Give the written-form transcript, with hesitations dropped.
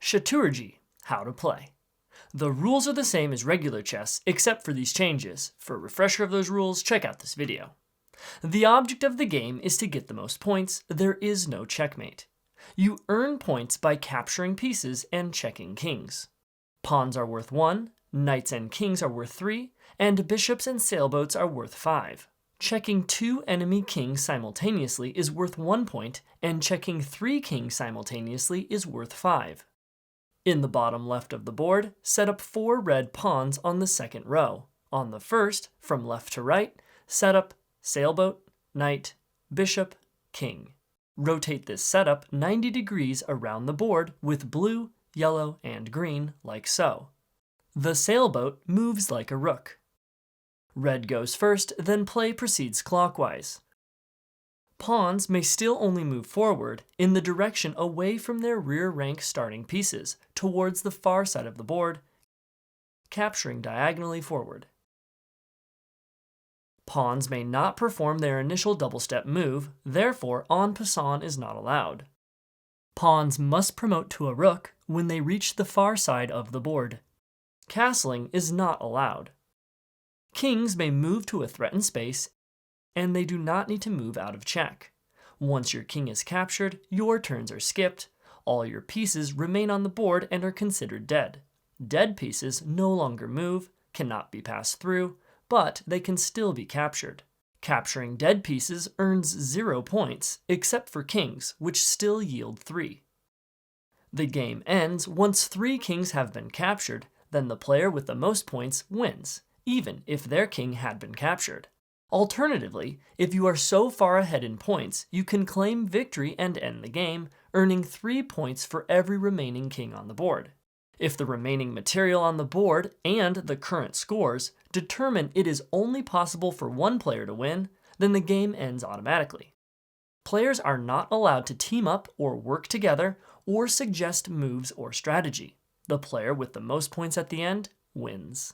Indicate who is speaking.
Speaker 1: Chaturaji, how to play. The rules are the same as regular chess, except for these changes. For a refresher of those rules, check out this video. The object of the game is to get the most points. There is no checkmate. You earn points by capturing pieces and checking kings. Pawns are worth 1, knights and kings are worth 3, and bishops and sailboats are worth 5. Checking 2 enemy kings simultaneously is worth 1 point, and checking 3 kings simultaneously is worth 5. In the bottom left of the board, set up 4 red pawns on the second row. On the first, from left to right, set up sailboat, knight, bishop, king. Rotate this setup 90 degrees around the board with blue, yellow, and green, like so. The sailboat moves like a rook. Red goes first, then play proceeds clockwise. Pawns may still only move forward in the direction away from their rear rank starting pieces, towards the far side of the board, capturing diagonally forward. Pawns may not perform their initial double-step move, therefore en passant is not allowed. Pawns must promote to a rook when they reach the far side of the board. Castling is not allowed. Kings may move to a threatened space, and they do not need to move out of check. Once your king is captured, your turns are skipped. All your pieces remain on the board and are considered dead. Dead pieces no longer move, cannot be passed through, but they can still be captured. Capturing dead pieces earns 0 points, except for kings, which still yield 3. The game ends once 3 kings have been captured, then the player with the most points wins, even if their king had been captured. Alternatively, if you are so far ahead in points, you can claim victory and end the game, earning 3 points for every remaining king on the board. If the remaining material on the board and the current scores determine it is only possible for one player to win, then the game ends automatically. Players are not allowed to team up or work together or suggest moves or strategy. The player with the most points at the end wins.